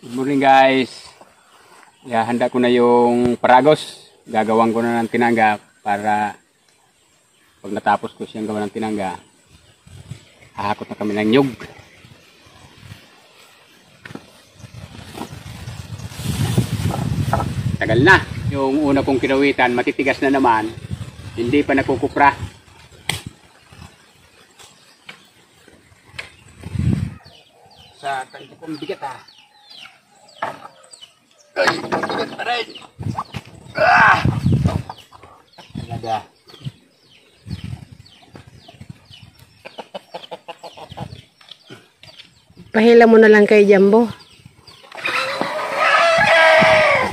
Good morning guys. Handa ko na yung paragos. Gagawin ko na ng tinangga para pag natapos ko siyang gawa ng tinangga, hahakot na kami ng nyug. Tagal na. Yung una kong kinawitan, matitigas na naman. Hindi pa nakukupra. Sa tangko kong bigat ha. Ay, bigat pa rin. Talaga. Pahila mo na lang kay Jumbo.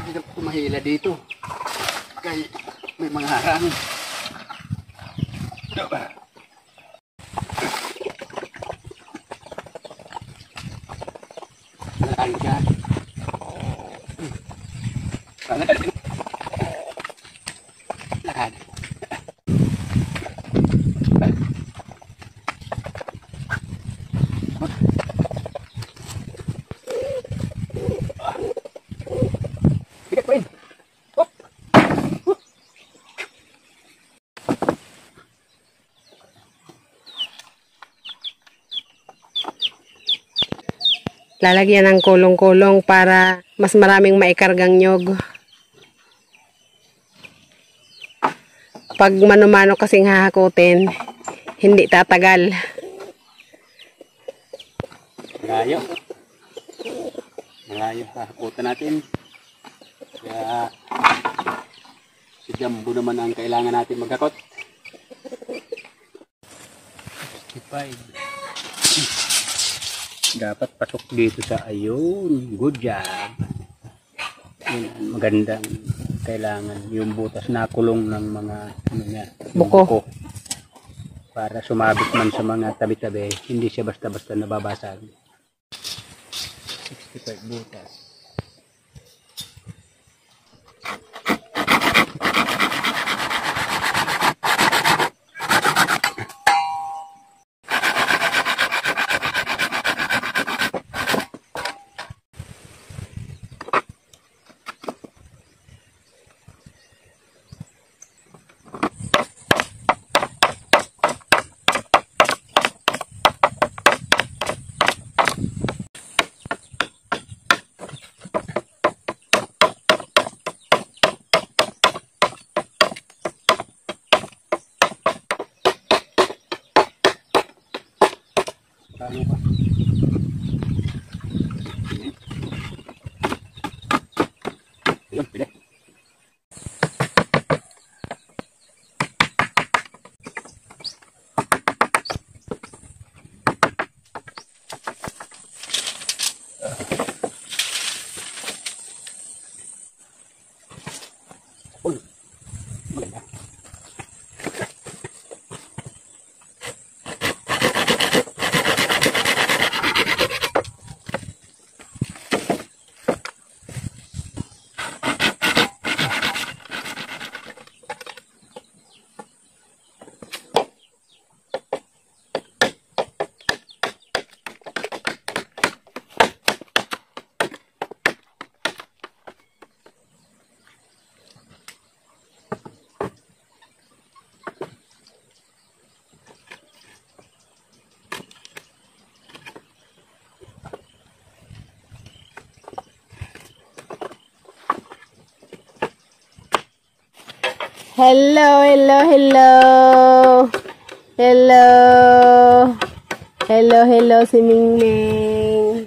Hindi ko mahila dito. Kaya may mga harang. Lahat ka. Lahat. Bigat pa rin. Hop. Hop. Lalagyan ng kulong-kulong para mas maraming maikargang nyog. Pag mano-mano kasing hahakutin, hindi tatagal. Malayo. Malayo hahakutan natin. Kaya si Jumbo naman ang kailangan natin magkakot. 65. Dapat pasok dito sa ayun. Good job. Yun, magandang kailangan yung butas na kulong ng mga ano niya, Buko. para sumabit man sa mga tabi-tabi, hindi siya basta-basta nababasag. 65 butas. Ano ba? Ayun, pwede. Uy, maganda. Hello, hello, hello. Hello. Hello, hello si Mingming.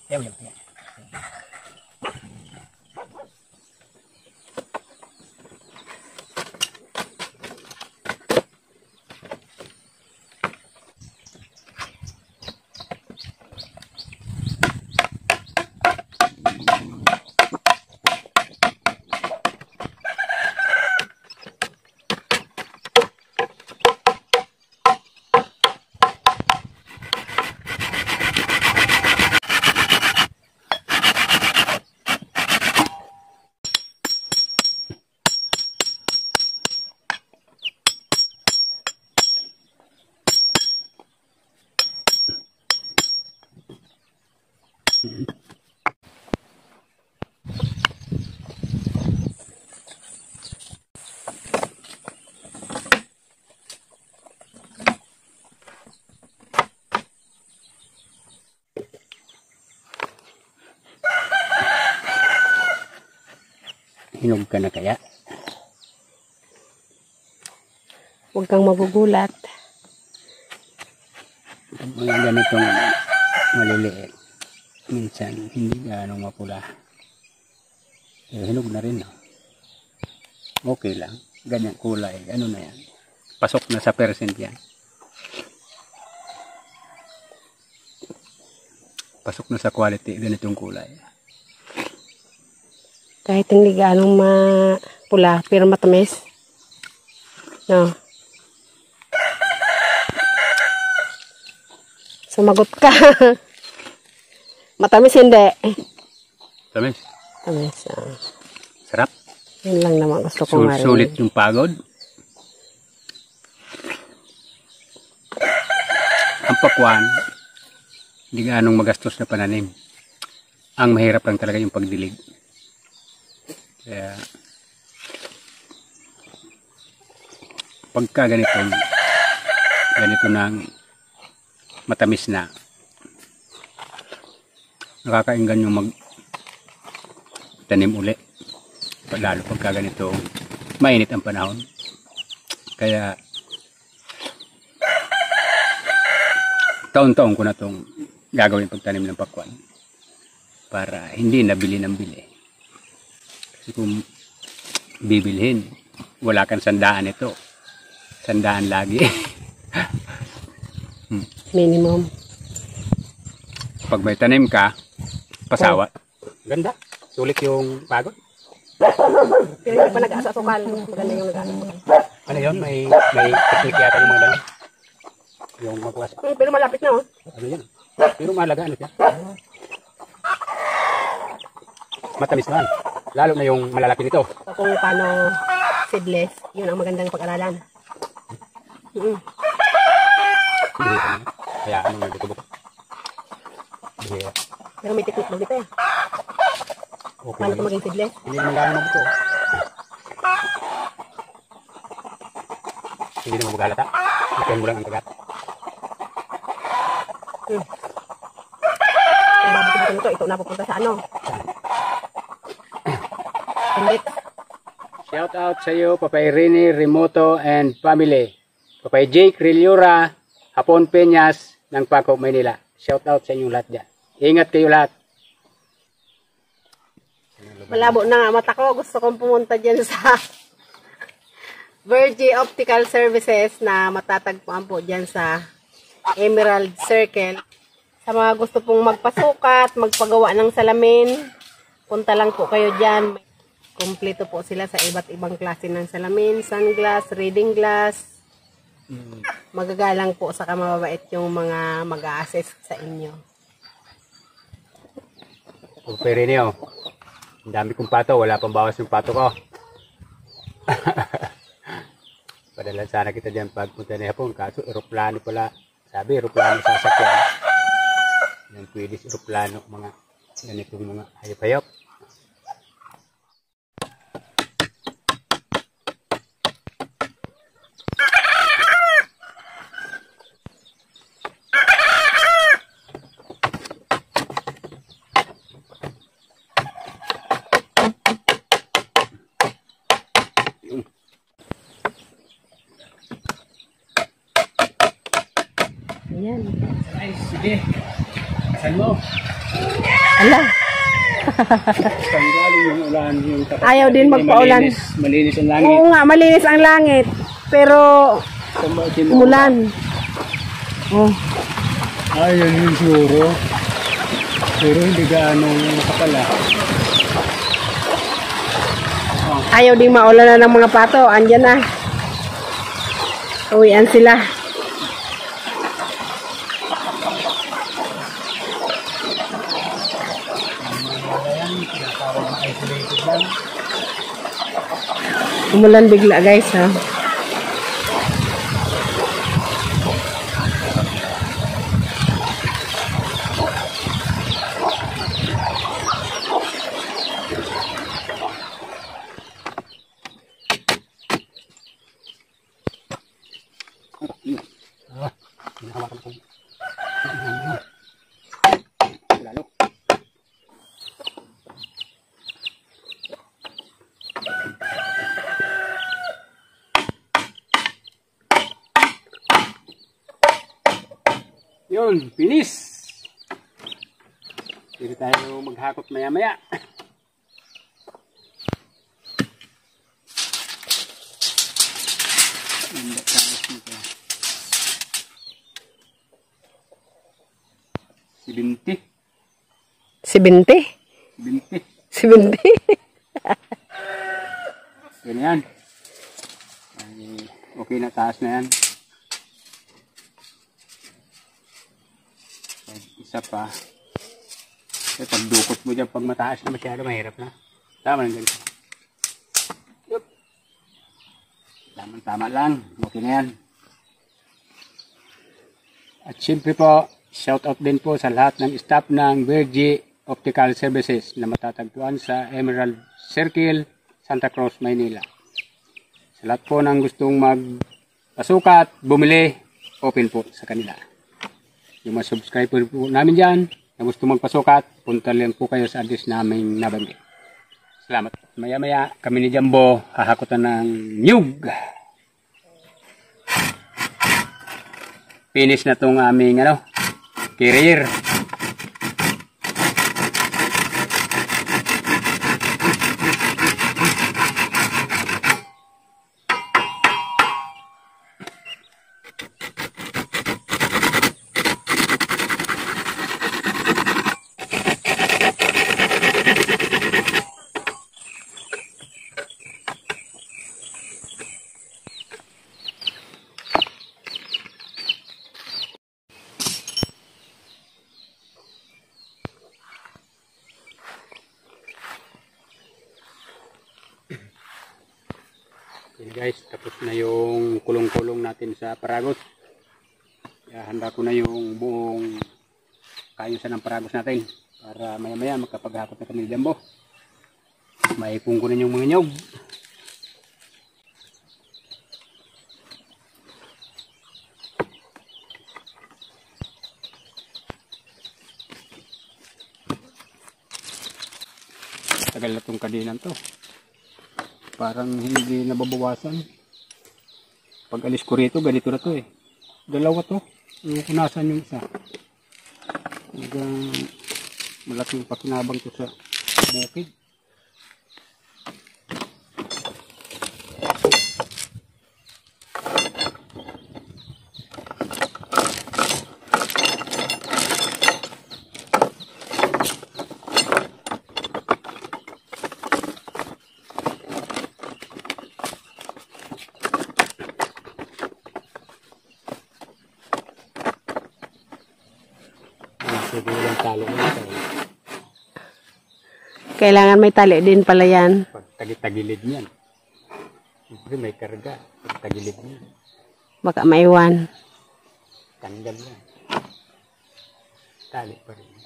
Yan, yan, yan. Hinog ka na kaya? Huwag kang magugulat. Mga ganitong maliliit. Minsan, hindi ganong mapula. Hinog na rin. No? Okay lang. Ganyan kulay. Ano na yan? Pasok na sa percent yan. Pasok na sa quality. Ganitong kulay. Kahit hindi ganong mapula, pero matamis. No. Sumagot ka. Matamis hindi. Tamis. Matamis. Sarap. Yun lang naman gusto ko marinig. Sulit yung pagod. Ang pakwan, hindi ganong magastos na pananim. Ang mahirap lang talaga yung pagdilig. Kaya, pagka ganito ng matamis na, nakakainggan yung magtanim uli. Lalo pagka ganito mainit ang panahon. Kaya taon-taon ko na itong gagawin pagtanim ng pakwan para hindi nabili ng bili. Kasi kung bibilhin, wala kang sandaan ito. Sandaan lagi. Minimum. Pag may tanim ka, pasawa. Ganda. Sulit yung pagod. Pero hindi pa nag-asasukal. Maganda yung nag-asasukal. Ano yun? May technique yata yung mga ganun. Yung magwas. Pero malapit na, oh. Ano yan? Pero mahalaga, ano siya? Matamis naman. Lalo na yung malalaki nito. So, kung paano seedless, yun ang magandang pag-aralan. Kaya anong nagtutubok? Pero may technique daw dito eh. Okay. Paano ito maging seedless? Hindi naman gano'n mabuto. Hindi naman maghalata. Ikan mo lang ang kagat. Ang babuto nito, ito napupunta sa ano? Kulit. Shout out sa iyo, Papay Rini, Remoto, and family. Papay Jake, Rilura, Hapon Peñas, ng Paco, Maynila. Shout out sa inyong lahat dyan. Ingat kayo lahat. Malabo na nga mata ko. Gusto kong pumunta dyan sa Virgie Optical Services na matatagpuan po dyan sa Emerald Circle. Sa mga gusto pong magpasukat, magpagawa ng salamin, punta lang po kayo dyan. Kompleto po sila sa iba't ibang klase ng salamin, sunglass, reading glass. Magagalang po sa mababait yung mga mag-a-assist sa inyo. Papay Rini, oh. Ang dami kong pato, wala pang bawas yung pato ko. Padala sana kita dyan pagpunta na Hapon. Kaso aeroplano pala. Sabi, aeroplano sasakyan. Yan pwede sa aeroplano, mga ganitong mga hayop-hayop. Ayan. Ay, sige. Kasan mo. Ala. Tanggalin yung ulan. Yung Ayaw din magpaulan. Malinis ang langit. Oo nga, malinis ang langit. Pero umulan. Oh. Ayun yung siguro. Pero hindi gaanong kapala. Ayaw din maulan na ng mga pato. Andyan na. Uwian sila. Umulan bigla guys ha. Yun, finish. Pwede tayo maghakot maya-maya. Hindi tayo nito. 70. 70? 70. 70? Ganyan. Ay, okay na, taas na yan. Isa pa. Kasi pagdukot mo dyan, pag mataas na masyado, mahirap na. Tama lang ganito. Yup. Tama lang. Okay na yan. At syempre po, shout out din po sa lahat ng staff ng Virgie Optical Services na matatagpuan sa Emerald Circle, Santa Cruz, Maynila. Sa lahat po ng gustong magpasukat, bumili, open po sa kanila. Yung mga subscriber po namin dyan na gusto magpasukat, punta lang po kayo sa address namin nabanggit. Salamat. Maya-maya kami ni Jumbo hahakutan ng nyug. Finish na tong aming carrier. Okay guys, tapos na yung kulong-kulong natin sa paragos. Kaya handa ko na yung buong kayusan ng paragos natin para maya-maya magkapaghakot na kami ni Jumbo. Maipong ko na yung mga nyog. Tagal na itong kadinan to. Parang hindi nababawasan. Pag alis ko rito, ganito na to eh. Dalawa to. Yung kunasan yung isa. Hanggang malaking pakinabang to sa bukid. Kailangan may tali din pala yan. Pag tagilid niyan. Siyempre may karga. Pag tagilid niyan. Baka maiwan. Tanggal yan. Tali pa rin.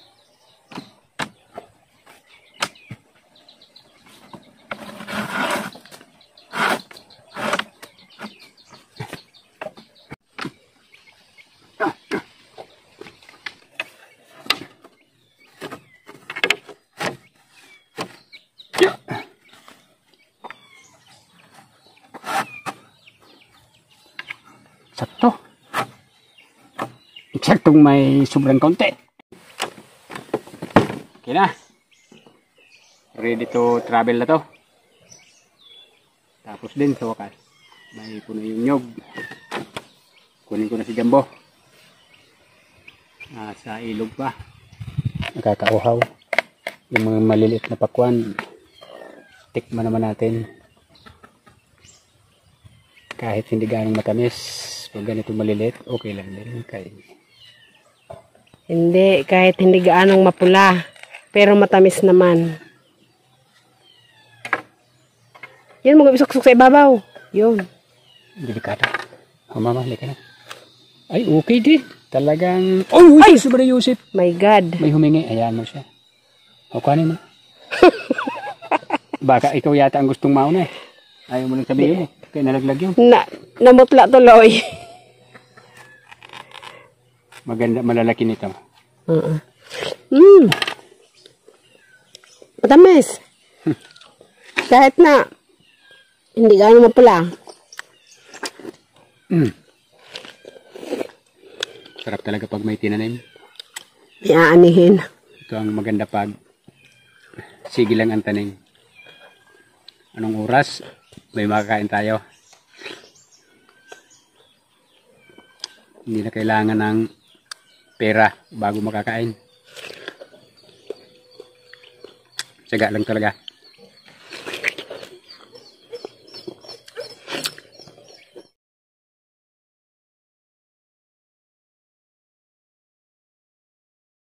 Sakto. Eksaktong may sobrang konti. Okay na. Ready to travel na to. Tapos din sa wakas. May puno yung nyog. Kunin ko na si Jumbo. Sa ilog pa. Nakakauhaw. Yung mga maliliit na pakwan. Tikman naman natin. Kahit hindi ganong matamis. Pag ganito maliliit, okay lang din. Hindi, kahit hindi gaanong mapula. Pero matamis naman. Yan, mga bisok-sok sa ibabaw. Yun. Delikado. Mama, halika na. Ay, okay din. Talagang... Oh, ay! Sobra Yusip. My God. May humingi. Ayan mo siya. O, kanin mo. Baka ikaw yata ang gustong mauna eh. Ayaw mo lang sabihin eh. Kaya nalaglag yun. Namutla tuloy. Maganda, malalaki nito. Matamis. Kahit na hindi gaano mapula. Sarap talaga pag may tinanim. Iaanihin. Ito ang maganda pag sige lang ang tanim. Anong oras? May makakain tayo. Hindi na kailangan ng pera bago makakain. Tiyaga lang talaga.